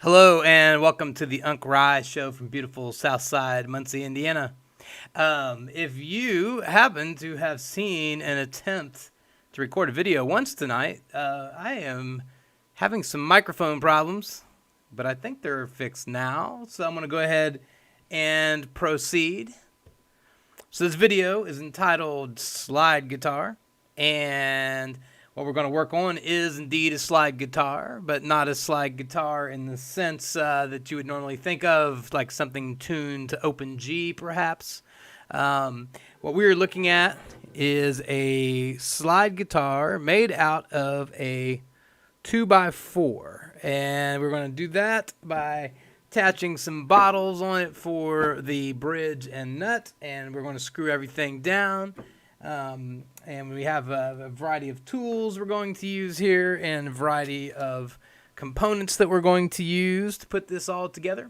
Hello and welcome to the Unc Rye Show from beautiful Southside Muncie, Indiana. If you happen to have seen an attempt to record a video once tonight, I am having some microphone problems, but I think they're fixed now. So I'm going to go ahead and proceed. So this video is entitled Slide Guitar, and what we're going to work on is indeed a slide guitar, but not a slide guitar in the sense that you would normally think of, like something tuned to open G, perhaps. What we're looking at is a slide guitar made out of a 2x4, and we're going to do that by attaching some bottles on it for the bridge and nut, and we're going to screw everything down. And we have a variety of tools we're going to use here and a variety of components that we're going to use to put this all together.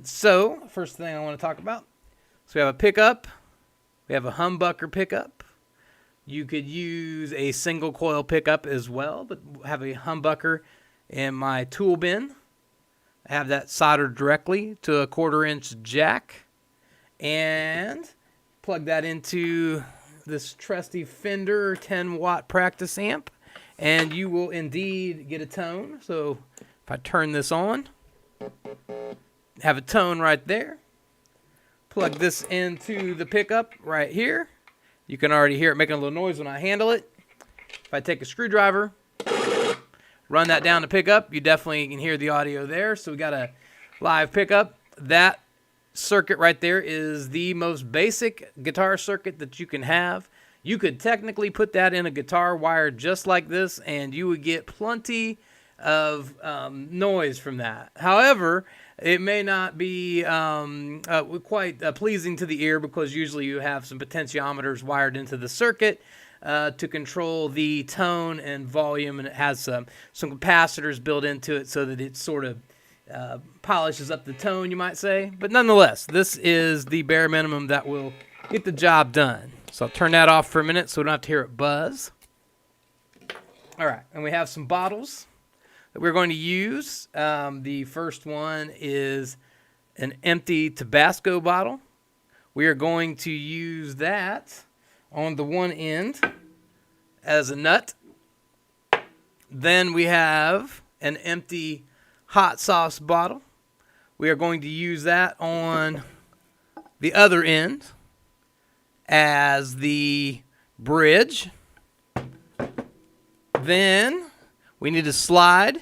So first thing I want to talk about, so we have a pickup, we have a humbucker pickup. You could use a single coil pickup as well, but have a humbucker in my tool bin. I have that soldered directly to a 1/4-inch jack and plug that into this trusty Fender 10-watt practice amp, and you will indeed get a tone. So if I turn this on, have a tone right there. Plug this into the pickup right here. You can already hear it making a little noise when I handle it. If I take a screwdriver, run that down the pickup, you definitely can hear the audio there. So we got a live pickup. That circuit right there is the most basic guitar circuit that you can have. You could technically put that in a guitar wired just like this, and you would get plenty of noise from that. However, it may not be quite pleasing to the ear, because usually you have some potentiometers wired into the circuit to control the tone and volume, and it has some capacitors built into it so that it sort of polishes up the tone, you might say. But nonetheless, this is the bare minimum that will get the job done. So I'll turn that off for a minute so we don't have to hear it buzz. All right, and we have some bottles that we're going to use. The first one is an empty Tabasco bottle. We are going to use that on the one end as a nut. Then we have an empty hot sauce bottle. We are going to use that on the other end as the bridge. Then we need a slide.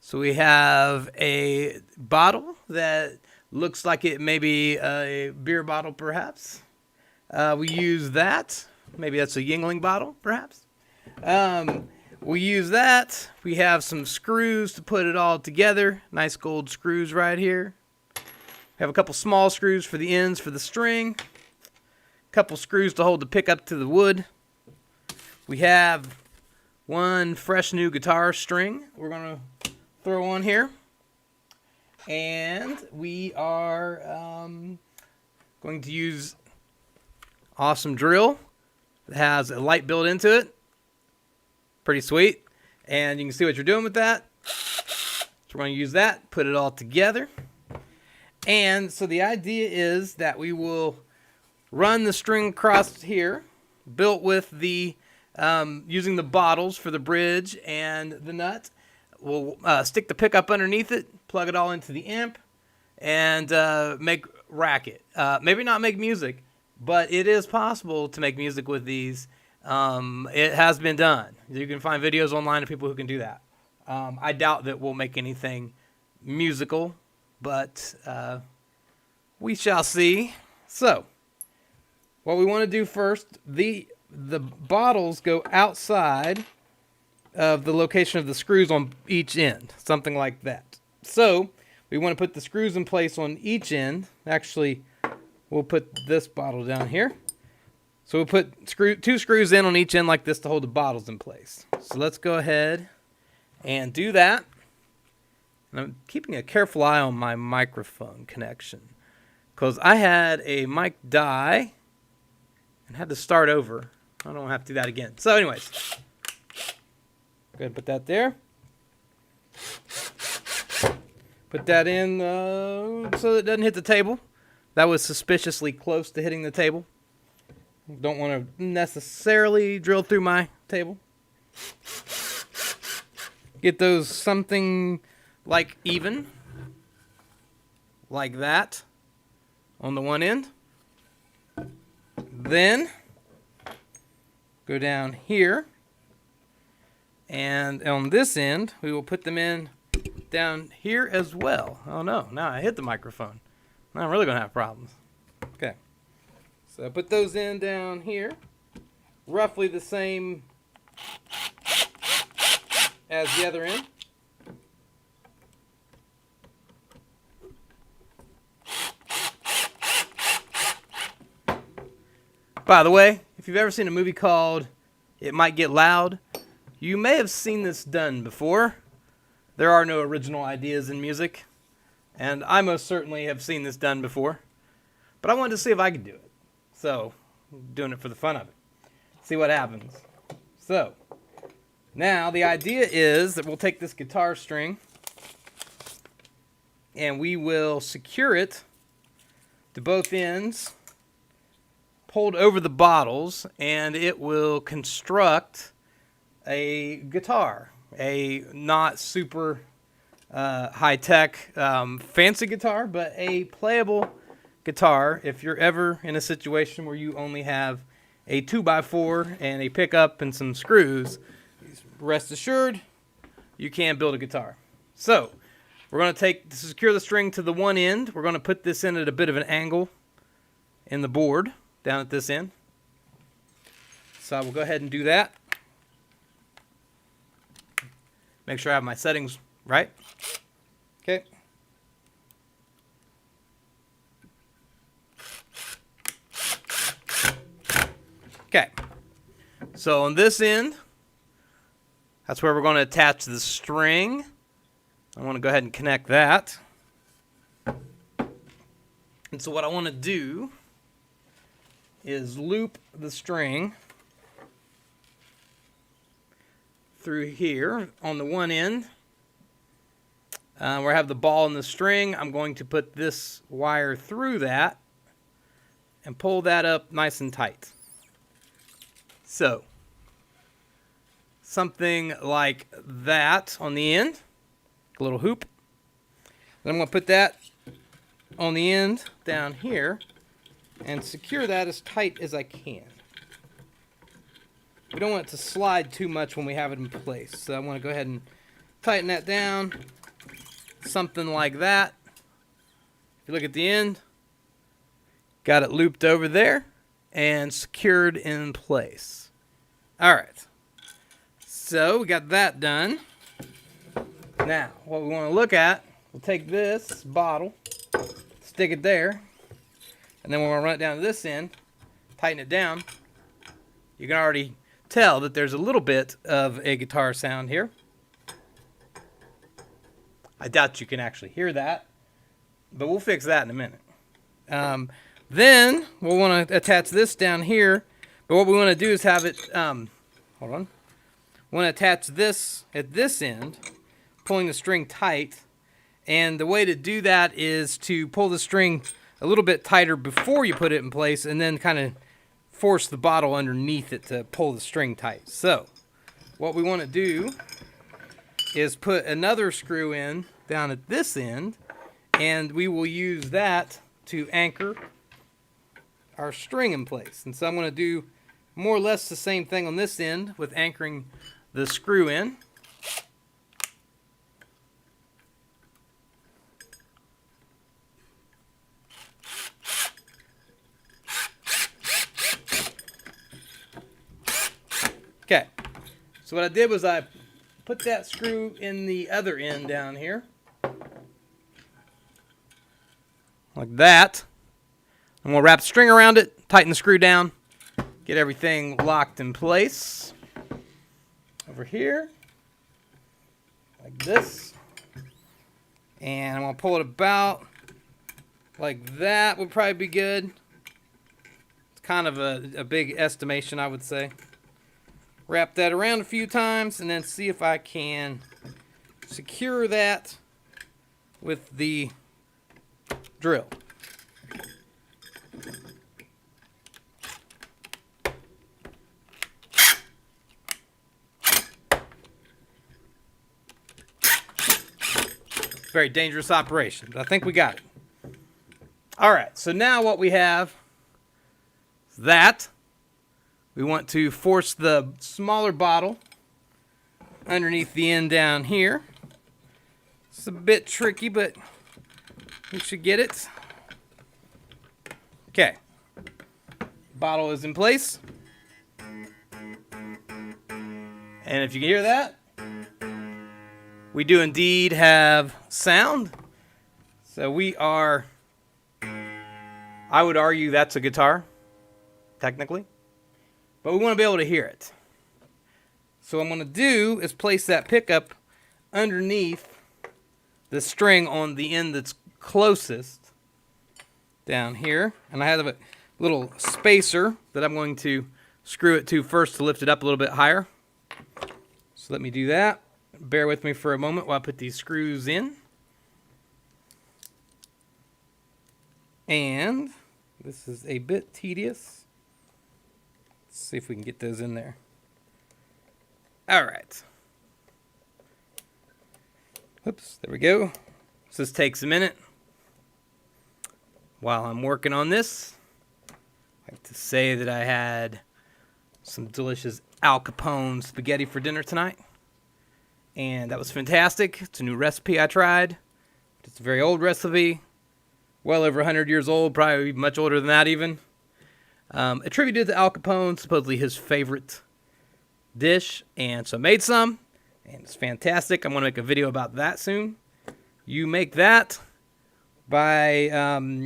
So we have a bottle that looks like it may be a beer bottle, perhaps. We use that. Maybe that's a Yuengling bottle, perhaps. We use that. We have some screws to put it all together. Nice gold screws right here. We have a couple small screws for the ends for the string. A couple screws to hold the pickup to the wood. We have one fresh new guitar string we're going to throw on here. And we are going to use awesome drill that has a light built into it. Pretty sweet. And you can see what you're doing with that. So we're going to use that, put it all together. And so the idea is that we will run the string across here, built with the using the bottles for the bridge and the nut. We'll stick the pickup underneath it, plug it all into the amp, and make racket. Maybe not make music, but it is possible to make music with these. It has been done. You can find videos online of people who can do that. I doubt that we'll make anything musical, but we shall see. So, what we want to do first, the bottles go outside of the location of the screws on each end, something like that. So, we want to put the screws in place on each end. Actually, we'll put this bottle down here. So we'll put two screws in on each end like this to hold the bottles in place. So let's go ahead and do that. And I'm keeping a careful eye on my microphone connection, because I had a mic die and had to start over. I don't have to do that again. So anyways, go ahead and put that there. Put that in so it doesn't hit the table. That was suspiciously close to hitting the table. Don't want to necessarily drill through my table. Get those something like even. Like that. On the one end. Then go down here. And on this end, we will put them in down here as well. Oh no, now I hit the microphone. Now I'm really going to have problems. Okay. So I put those in down here. Roughly the same as the other end. By the way, if you've ever seen a movie called It Might Get Loud, you may have seen this done before. There are no original ideas in music, and I most certainly have seen this done before. But I wanted to see if I could do it. So, I'm doing it for the fun of it. See what happens. So, now the idea is that we'll take this guitar string and we will secure it to both ends, pulled over the bottles, and it will construct a guitar. A not super high-tech fancy guitar, but a playable guitar if you're ever in a situation where you only have a 2x4 and a pickup and some screws. Rest assured, you can build a guitar. So, we're going to secure the string to the one end. We're going to put this in at a bit of an angle in the board down at this end. So I will go ahead and do that. Make sure I have my settings right. Okay. Okay. So on this end, that's where we're going to attach the string. I want to go ahead and connect that. And so what I want to do is loop the string through here on the one end where I have the ball and the string. I'm going to put this wire through that and pull that up nice and tight. So something like that on the end, a little hoop. Then I'm going to put that on the end down here and secure that as tight as I can. We don't want it to slide too much when we have it in place. So I want to go ahead and tighten that down. Something like that. If you look at the end, got it looped over there and secured in place. Alright. So we got that done. Now, what we want to look at, we'll take this bottle, stick it there, and then we're going to run it down to this end, tighten it down. You can already tell that there's a little bit of a guitar sound here. I doubt you can actually hear that, but we'll fix that in a minute. Then we'll want to attach this down here, but what we want to do is have it, hold on. We want to attach this at this end, pulling the string tight, and the way to do that is to pull the string a little bit tighter before you put it in place, and then kind of force the bottle underneath it to pull the string tight. So what we want to do is put another screw in down at this end, and we will use that to anchor our string in place. And so I'm going to do more or less the same thing on this end with anchoring the screw in. Okay, so what I did was I put that screw in the other end down here, like that. I'm going to wrap the string around it, tighten the screw down, get everything locked in place. Over here, like this. And I'm going to pull it about like that would probably be good. It's kind of a big estimation, I would say. Wrap that around a few times and then see if I can secure that with the drill. Very dangerous operation, but I think we got it. All right, so now what we have is that we want to force the smaller bottle underneath the end down here. It's a bit tricky, but we should get it. Okay, bottle is in place. And if you can hear that, we do indeed have sound. So we are, I would argue that's a guitar, technically. But we want to be able to hear it. So what I'm going to do is place that pickup underneath the string on the end that's closest down here. And I have a little spacer that I'm going to screw it to first to lift it up a little bit higher. So let me do that. Bear with me for a moment while I put these screws in. And this is a bit tedious. Let's see if we can get those in there. All right. Oops, there we go. So this takes a minute. While I'm working on this, I'd like to say that I had some delicious Al Capone spaghetti for dinner tonight. And that was fantastic. It's a new recipe I tried. It's a very old recipe. Well over 100 years old, probably much older than that even. Attributed to Al Capone, supposedly his favorite dish. And so I made some, and it's fantastic. I'm going to make a video about that soon. You make that by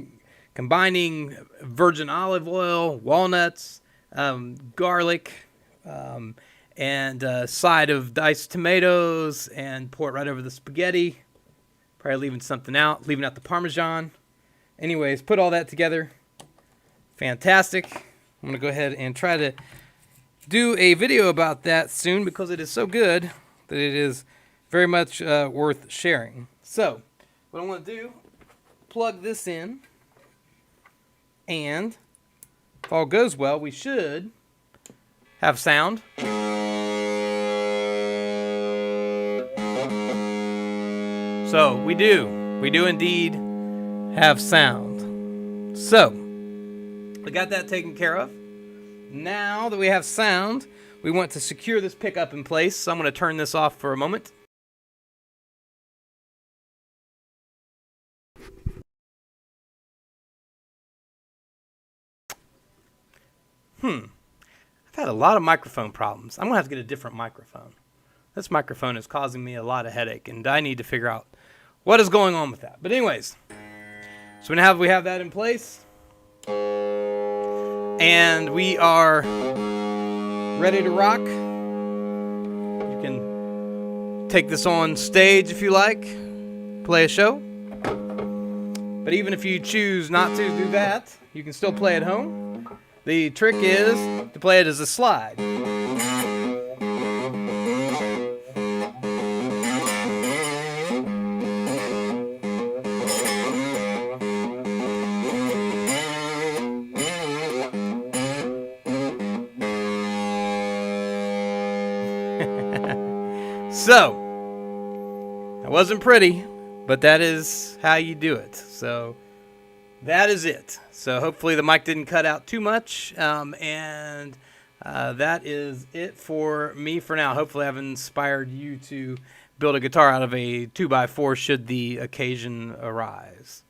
combining virgin olive oil, walnuts, garlic, and a side of diced tomatoes, and pour it right over the spaghetti. Probably leaving something out, leaving out the Parmesan. Anyways, put all that together. Fantastic. I'm going to go ahead and try to do a video about that soon because it is so good that it is very much worth sharing. So, what I want to do, plug this in, and if all goes well, we should have sound. So, we do indeed have sound. So, we got that taken care of. Now that we have sound, we want to secure this pickup in place. So I'm going to turn this off for a moment. I've had a lot of microphone problems. I'm going to have to get a different microphone. This microphone is causing me a lot of headache, and I need to figure out what is going on with that. But anyways, so now we have that in place. And we are ready to rock. You can take this on stage if you like, play a show. But even if you choose not to do that, you can still play at home. The trick is to play it as a slide. So, it wasn't pretty, but that is how you do it. So, that is it. So, hopefully the mic didn't cut out too much, and that is it for me for now. Hopefully I've inspired you to build a guitar out of a 2x4 should the occasion arise.